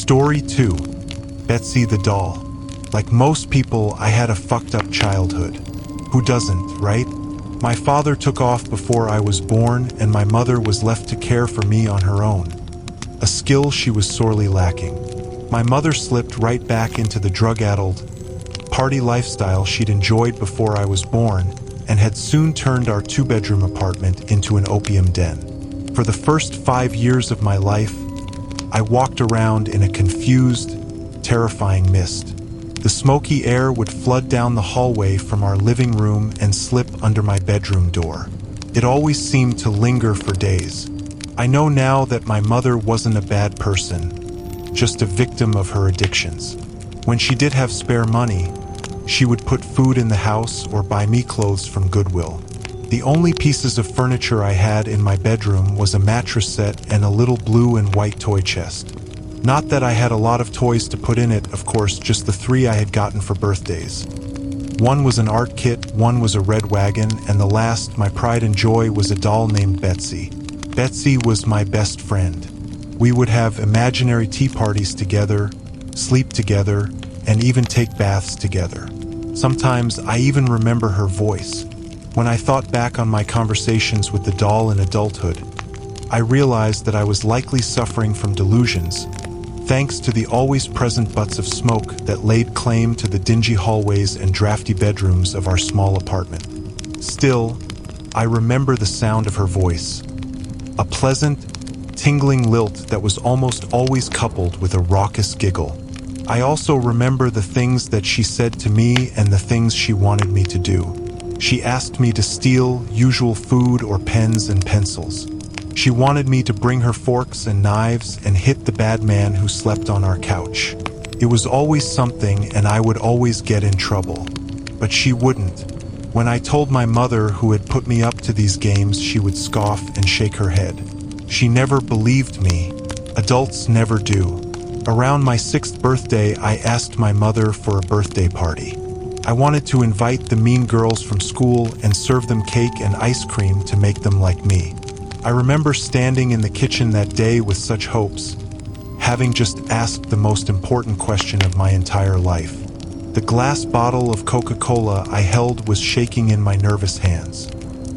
Story 2. Betsy the Doll. Like most people, I had a fucked up childhood. Who doesn't, right? My father took off before I was born, and my mother was left to care for me on her own. A skill she was sorely lacking. My mother slipped right back into the drug-addled, party lifestyle she'd enjoyed before I was born, and had soon turned our two-bedroom apartment into an opium den. For the first 5 years of my life, I walked around in a confused, terrifying mist. The smoky air would flood down the hallway from our living room and slip under my bedroom door. It always seemed to linger for days. I know now that my mother wasn't a bad person, just a victim of her addictions. When she did have spare money, she would put food in the house or buy me clothes from Goodwill. The only pieces of furniture I had in my bedroom was a mattress set and a little blue and white toy chest. Not that I had a lot of toys to put in it, of course, just the 3 I had gotten for birthdays. One was an art kit, one was a red wagon, and the last, my pride and joy, was a doll named Betsy. Betsy was my best friend. We would have imaginary tea parties together, sleep together, and even take baths together. Sometimes I even remember her voice. When I thought back on my conversations with the doll in adulthood, I realized that I was likely suffering from delusions, thanks to the always present butts of smoke that laid claim to the dingy hallways and drafty bedrooms of our small apartment. Still, I remember the sound of her voice, a pleasant, tingling lilt that was almost always coupled with a raucous giggle. I also remember the things that she said to me and the things she wanted me to do. She asked me to steal usual food or pens and pencils. She wanted me to bring her forks and knives and hit the bad man who slept on our couch. It was always something, and I would always get in trouble. But she wouldn't. When I told my mother, who had put me up to these games, she would scoff and shake her head. She never believed me. Adults never do. Around my 6th birthday, I asked my mother for a birthday party. I wanted to invite the mean girls from school and serve them cake and ice cream to make them like me. I remember standing in the kitchen that day with such hopes, having just asked the most important question of my entire life. The glass bottle of Coca-Cola I held was shaking in my nervous hands.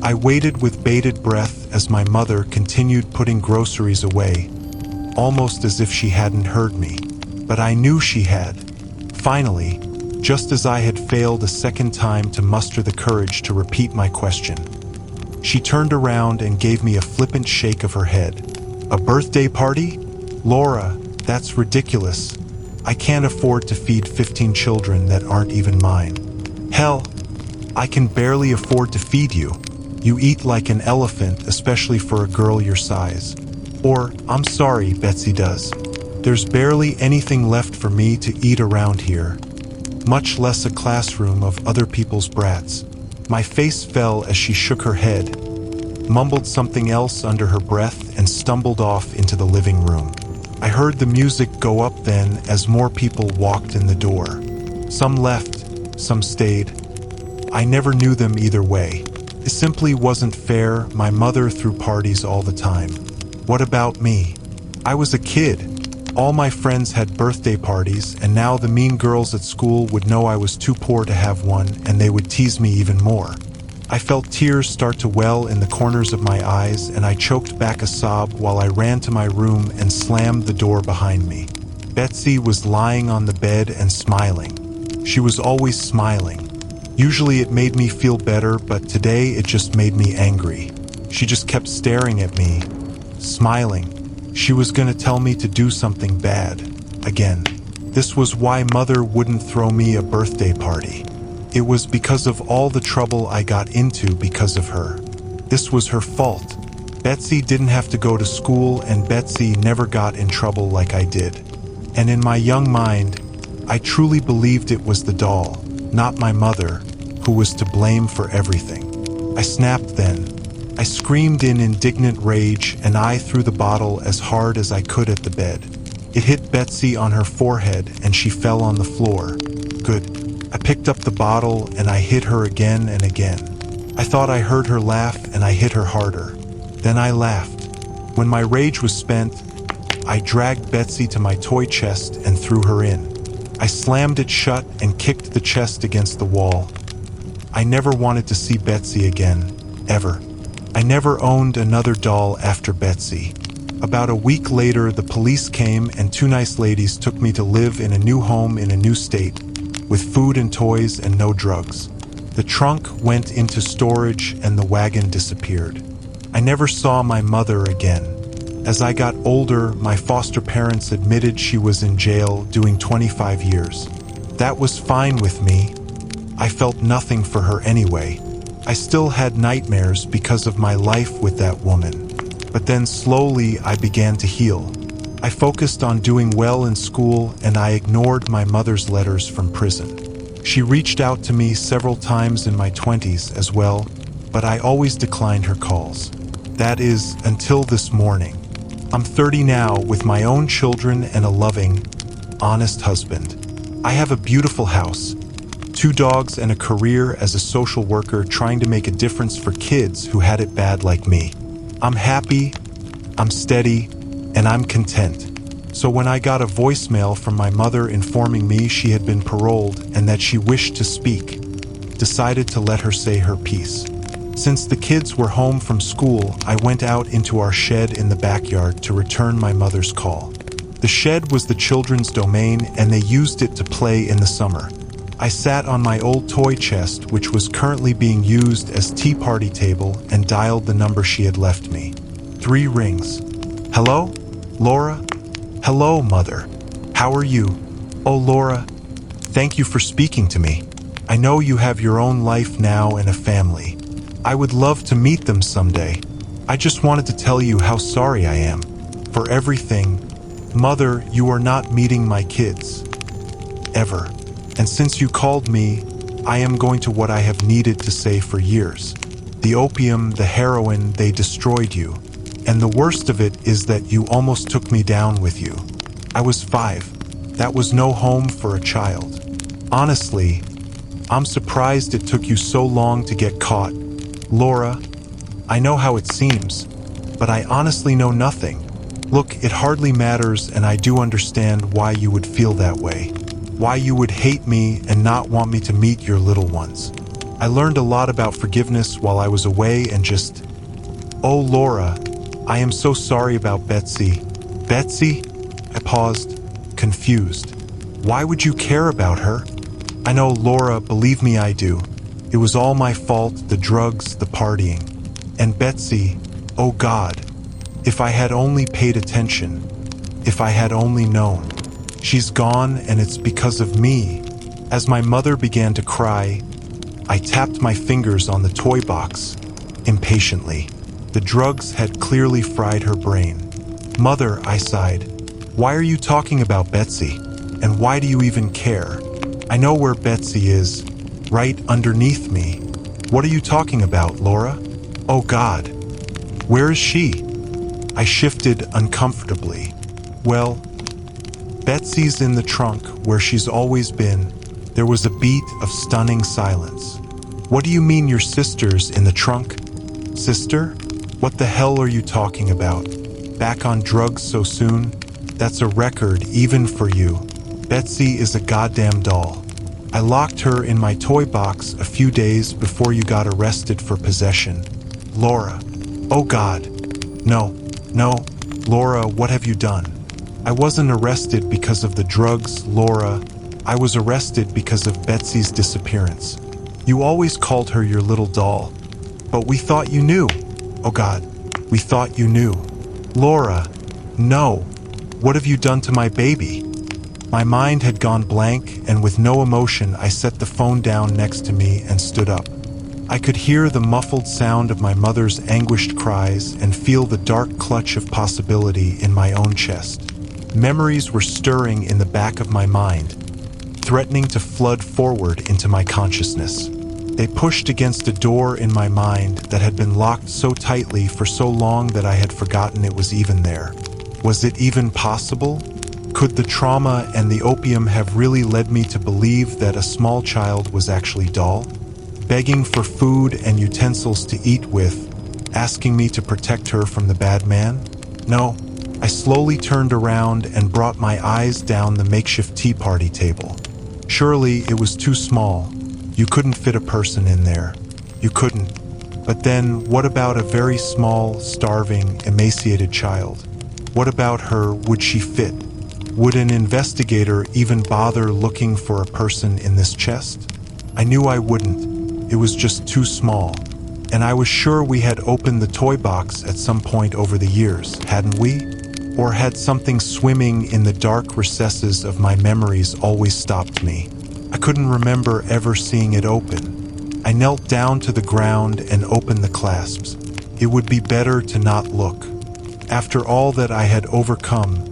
I waited with bated breath as my mother continued putting groceries away, almost as if she hadn't heard me. But I knew she had. Finally, just as I had failed a second time to muster the courage to repeat my question, she turned around and gave me a flippant shake of her head. "A birthday party? Laura, that's ridiculous. I can't afford to feed 15 children that aren't even mine. Hell, I can barely afford to feed you. You eat like an elephant, especially for a girl your size. Or, I'm sorry, Betsy does. There's barely anything left for me to eat around here, much less a classroom of other people's brats." My face fell as she shook her head, mumbled something else under her breath, and stumbled off into the living room. I heard the music go up then as more people walked in the door. Some left, some stayed. I never knew them either way. It simply wasn't fair. My mother threw parties all the time. What about me? I was a kid. All my friends had birthday parties, and now the mean girls at school would know I was too poor to have one, and they would tease me even more. I felt tears start to well in the corners of my eyes, and I choked back a sob while I ran to my room and slammed the door behind me. Betsy was lying on the bed and smiling. She was always smiling. Usually it made me feel better, but today it just made me angry. She just kept staring at me, smiling. She was going to tell me to do something bad. Again. This was why Mother wouldn't throw me a birthday party. It was because of all the trouble I got into because of her. This was her fault. Betsy didn't have to go to school, and Betsy never got in trouble like I did. And in my young mind, I truly believed it was the doll, not my mother, who was to blame for everything. I snapped then. I screamed in indignant rage, and I threw the bottle as hard as I could at the bed. It hit Betsy on her forehead, and she fell on the floor. Good. I picked up the bottle, and I hit her again and again. I thought I heard her laugh, and I hit her harder. Then I laughed. When my rage was spent, I dragged Betsy to my toy chest and threw her in. I slammed it shut and kicked the chest against the wall. I never wanted to see Betsy again, ever. I never owned another doll after Betsy. About a week later, the police came and two nice ladies took me to live in a new home in a new state, with food and toys and no drugs. The trunk went into storage and the wagon disappeared. I never saw my mother again. As I got older, my foster parents admitted she was in jail doing 25 years. That was fine with me. I felt nothing for her anyway. I still had nightmares because of my life with that woman. But then slowly I began to heal. I focused on doing well in school and I ignored my mother's letters from prison. She reached out to me several times in my 20s as well, but I always declined her calls. That is, until this morning. I'm 30 now with my own children and a loving, honest husband. I have a beautiful house, 2 dogs and a career as a social worker trying to make a difference for kids who had it bad like me. I'm happy, I'm steady, and I'm content. So when I got a voicemail from my mother informing me she had been paroled and that she wished to speak, decided to let her say her piece. Since the kids were home from school, I went out into our shed in the backyard to return my mother's call. The shed was the children's domain and they used it to play in the summer. I sat on my old toy chest, which was currently being used as tea party table, and dialed the number she had left me. 3 rings. Hello? Laura? Hello, Mother. How are you? Oh, Laura, thank you for speaking to me. I know you have your own life now and a family. I would love to meet them someday. I just wanted to tell you how sorry I am for everything. Mother, you are not meeting my kids. Ever. And since you called me, I am going to what I have needed to say for years. The opium, the heroin, they destroyed you. And the worst of it is that you almost took me down with you. I was 5. That was no home for a child. Honestly, I'm surprised it took you so long to get caught. Laura, I know how it seems, but I honestly know nothing. Look, it hardly matters, and I do understand why you would feel that way. Why you would hate me and not want me to meet your little ones. I learned a lot about forgiveness while I was away and just... Oh, Laura, I am so sorry about Betsy. Betsy? I paused, confused. Why would you care about her? I know, Laura, believe me, I do. It was all my fault, the drugs, the partying. And Betsy, oh God, if I had only paid attention, if I had only known. She's gone and it's because of me. As my mother began to cry, I tapped my fingers on the toy box, impatiently. The drugs had clearly fried her brain. Mother, I sighed, why are you talking about Betsy? And why do you even care? I know where Betsy is, right underneath me. What are you talking about, Laura? Oh God, where is she? I shifted uncomfortably. Well, Betsy's in the trunk where she's always been. There was a beat of stunning silence. What do you mean your sister's in the trunk? Sister? What the hell are you talking about? Back on drugs so soon? That's a record even for you. Betsy is a goddamn doll. I locked her in my toy box a few days before you got arrested for possession. Laura. Oh God. No. Laura, what have you done? I wasn't arrested because of the drugs, Laura. I was arrested because of Betsy's disappearance. You always called her your little doll. But we thought you knew. Oh God, we thought you knew. Laura, no. What have you done to my baby? My mind had gone blank, and with no emotion, I set the phone down next to me and stood up. I could hear the muffled sound of my mother's anguished cries and feel the dark clutch of possibility in my own chest. Memories were stirring in the back of my mind, threatening to flood forward into my consciousness. They pushed against a door in my mind that had been locked so tightly for so long that I had forgotten it was even there. Was it even possible? Could the trauma and the opium have really led me to believe that a small child was actually doll? Begging for food and utensils to eat with, asking me to protect her from the bad man? No, I slowly turned around and brought my eyes down the makeshift tea party table. Surely it was too small. You couldn't fit a person in there. You couldn't. But then, what about a very small, starving, emaciated child? What about her? Would she fit? Would an investigator even bother looking for a person in this chest? I knew I wouldn't. It was just too small. And I was sure we had opened the toy box at some point over the years, hadn't we? Or had something swimming in the dark recesses of my memories always stopped me? I couldn't remember ever seeing it open. I knelt down to the ground and opened the clasps. It would be better to not look. After all that I had overcome,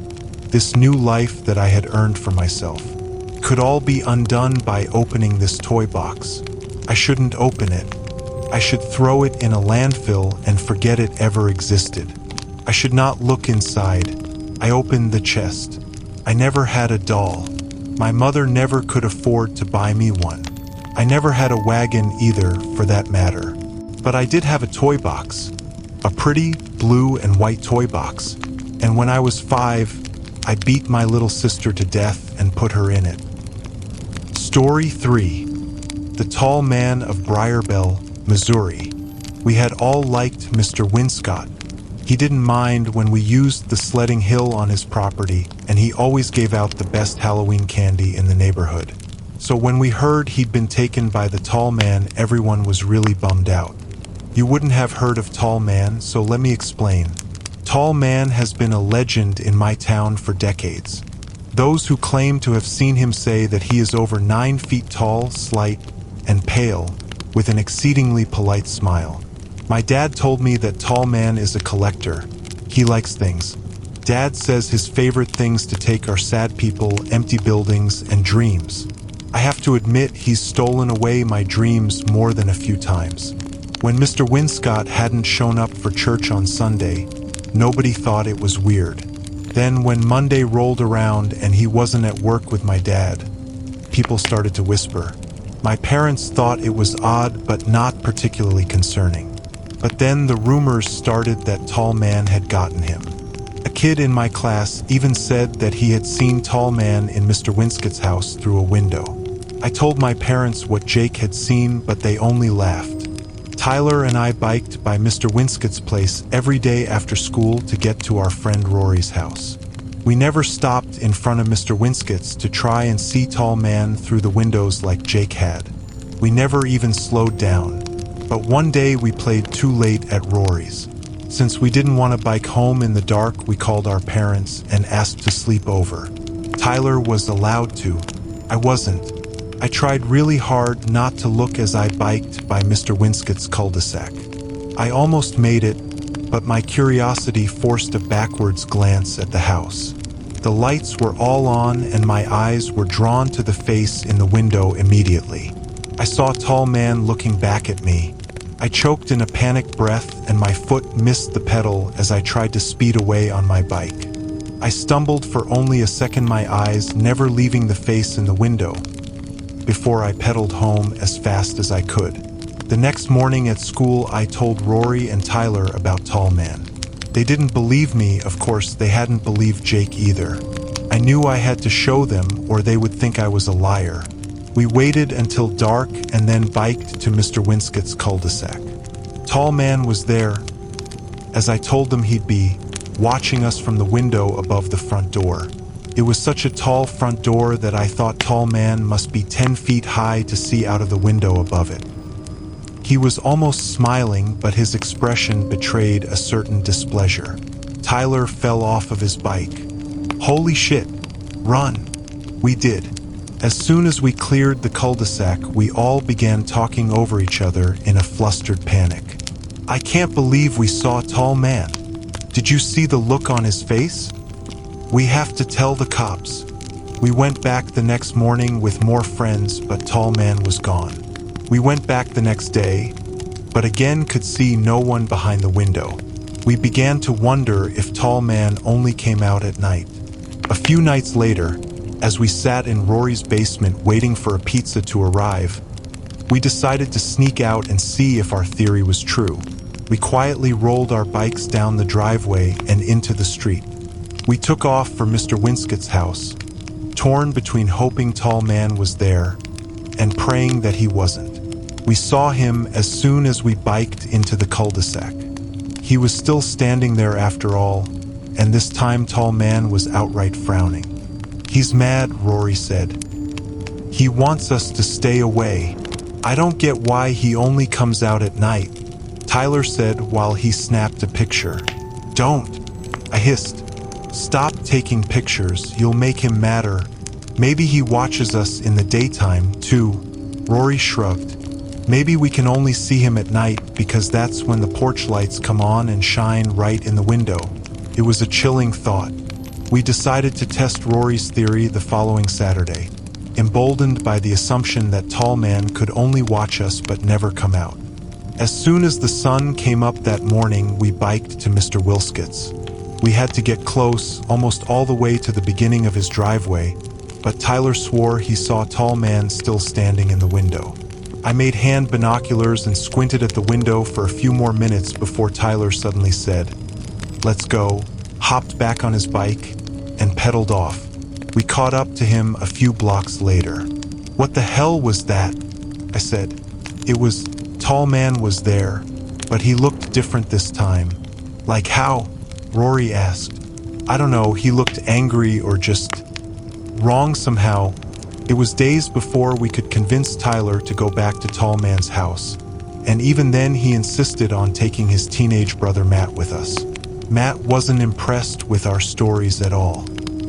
this new life that I had earned for myself, could all be undone by opening this toy box. I shouldn't open it. I should throw it in a landfill and forget it ever existed. I should not look inside. I opened the chest. I never had a doll. My mother never could afford to buy me one. I never had a wagon either, for that matter. But I did have a toy box. A pretty blue and white toy box. And when I was 5, I beat my little sister to death and put her in it. Story 3. The Tall Man of Briarbell, Missouri. We had all liked Mr. Winscott. He didn't mind when we used the sledding hill on his property, and he always gave out the best Halloween candy in the neighborhood. So when we heard he'd been taken by the Tall Man, everyone was really bummed out. You wouldn't have heard of Tall Man, so let me explain. Tall Man has been a legend in my town for decades. Those who claim to have seen him say that he is over 9 feet tall, slight, and pale, with an exceedingly polite smile. My dad told me that Tall Man is a collector. He likes things. Dad says his favorite things to take are sad people, empty buildings, and dreams. I have to admit he's stolen away my dreams more than a few times. When Mr. Winscott hadn't shown up for church on Sunday, nobody thought it was weird. Then when Monday rolled around and he wasn't at work with my dad, people started to whisper. My parents thought it was odd but not particularly concerning. But then the rumors started that Tall Man had gotten him. A kid in my class even said that he had seen Tall Man in Mr. Winscott's house through a window. I told my parents what Jake had seen, but they only laughed. Tyler and I biked by Mr. Winscott's place every day after school to get to our friend Rory's house. We never stopped in front of Mr. Winscott's to try and see Tall Man through the windows like Jake had. We never even slowed down. But one day we played too late at Rory's. Since we didn't want to bike home in the dark, we called our parents and asked to sleep over. Tyler was allowed to. I wasn't. I tried really hard not to look as I biked by Mr. Winscott's cul-de-sac. I almost made it, but my curiosity forced a backwards glance at the house. The lights were all on and my eyes were drawn to the face in the window immediately. I saw Tall Man looking back at me. I choked in a panicked breath and my foot missed the pedal as I tried to speed away on my bike. I stumbled for only a second, my eyes never leaving the face in the window, before I pedaled home as fast as I could. The next morning at school, I told Rory and Tyler about Tall Man. They didn't believe me, of course they hadn't believed Jake either. I knew I had to show them or they would think I was a liar. We waited until dark and then biked to Mr. Winscott's cul-de-sac. Tall Man was there, as I told them he'd be, watching us from the window above the front door. It was such a tall front door that I thought Tall Man must be 10 feet high to see out of the window above it. He was almost smiling, but his expression betrayed a certain displeasure. Tyler fell off of his bike. Holy shit! Run! We did. As soon as we cleared the cul-de-sac, we all began talking over each other in a flustered panic. I can't believe we saw Tall Man. Did you see the look on his face? We have to tell the cops. We went back the next morning with more friends, but Tall Man was gone. We went back the next day, but again could see no one behind the window. We began to wonder if Tall Man only came out at night. A few nights later, as we sat in Rory's basement waiting for a pizza to arrive, we decided to sneak out and see if our theory was true. We quietly rolled our bikes down the driveway and into the street. We took off for Mr. Winscott's house, torn between hoping tall man was there and praying that he wasn't. We saw him as soon as we biked into the cul-de-sac. He was still standing there after all, and this time tall man was outright frowning. "He's mad," Rory said. "He wants us to stay away. I don't get why he only comes out at night," Tyler said while he snapped a picture. "Don't," I hissed. "Stop taking pictures, you'll make him madder. Maybe he watches us in the daytime, too." Rory shrugged. "Maybe we can only see him at night because that's when the porch lights come on and shine right in the window." It was a chilling thought. We decided to test Rory's theory the following Saturday, emboldened by the assumption that tall man could only watch us but never come out. As soon as the sun came up that morning, we biked to Mr. Winscott's. We had to get close, almost all the way to the beginning of his driveway, but Tyler swore he saw tall man still standing in the window. I made hand binoculars and squinted at the window for a few more minutes before Tyler suddenly said, "Let's go," hopped back on his bike, and pedaled off. We caught up to him a few blocks later. "What the hell was that?" I said. "It was, tall man was there, but he looked different this time." "Like how?" Rory asked. "I don't know, he looked angry or just wrong somehow." It was days before we could convince Tyler to go back to tall man's house, and even then he insisted on taking his teenage brother Matt with us. Matt wasn't impressed with our stories at all.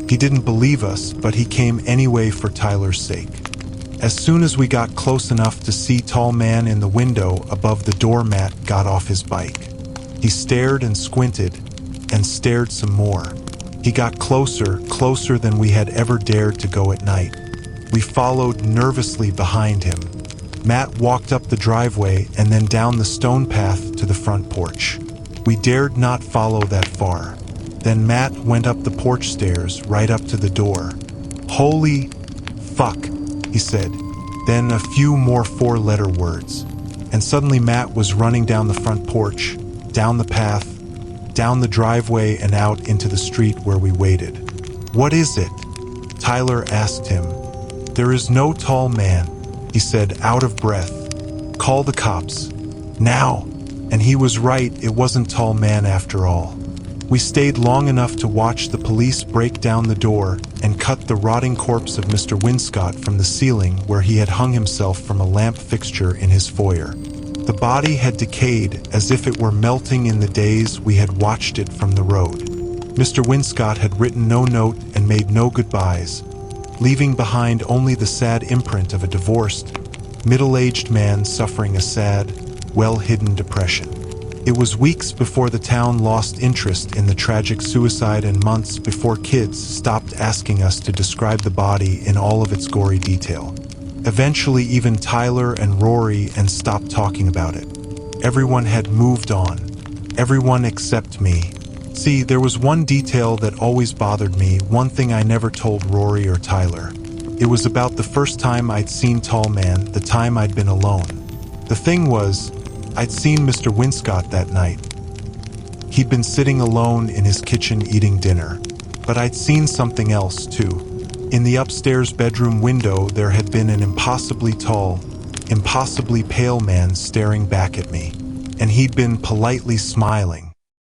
He didn't believe us, but he came anyway for Tyler's sake. As soon as we got close enough to see tall man in the window above the door, Matt got off his bike. He stared and squinted, and stared some more. He got closer than we had ever dared to go at night. We followed nervously behind him. Matt walked up the driveway and then down the stone path to the front porch. We dared not follow that far. Then Matt went up the porch stairs right up to the door. "Holy fuck," he said. Then a few more four-letter words. And suddenly Matt was running down the front porch, down the path, down the driveway and out into the street where we waited. "What is it?" Tyler asked him. "There is no tall man," he said, out of breath. "Call the cops. Now." And he was right, it wasn't tall man after all. We stayed long enough to watch the police break down the door and cut the rotting corpse of Mr. Winscott from the ceiling where he had hung himself from a lamp fixture in his foyer. The body had decayed as if it were melting in the days we had watched it from the road. Mr. Winscott had written no note and made no goodbyes, leaving behind only the sad imprint of a divorced, middle-aged man suffering a sad, well-hidden depression. It was weeks before the town lost interest in the tragic suicide and months before kids stopped asking us to describe the body in all of its gory detail. Eventually even Tyler and Rory stopped talking about it. Everyone had moved on. Everyone except me. See, there was one detail that always bothered me, one thing I never told Rory or Tyler. It was about the first time I'd seen tall man, the time I'd been alone. The thing was, I'd seen Mr. Winscott that night. He'd been sitting alone in his kitchen eating dinner. But I'd seen something else, too. In the upstairs bedroom window, there had been an impossibly tall, impossibly pale man staring back at me. And he'd been politely smiling.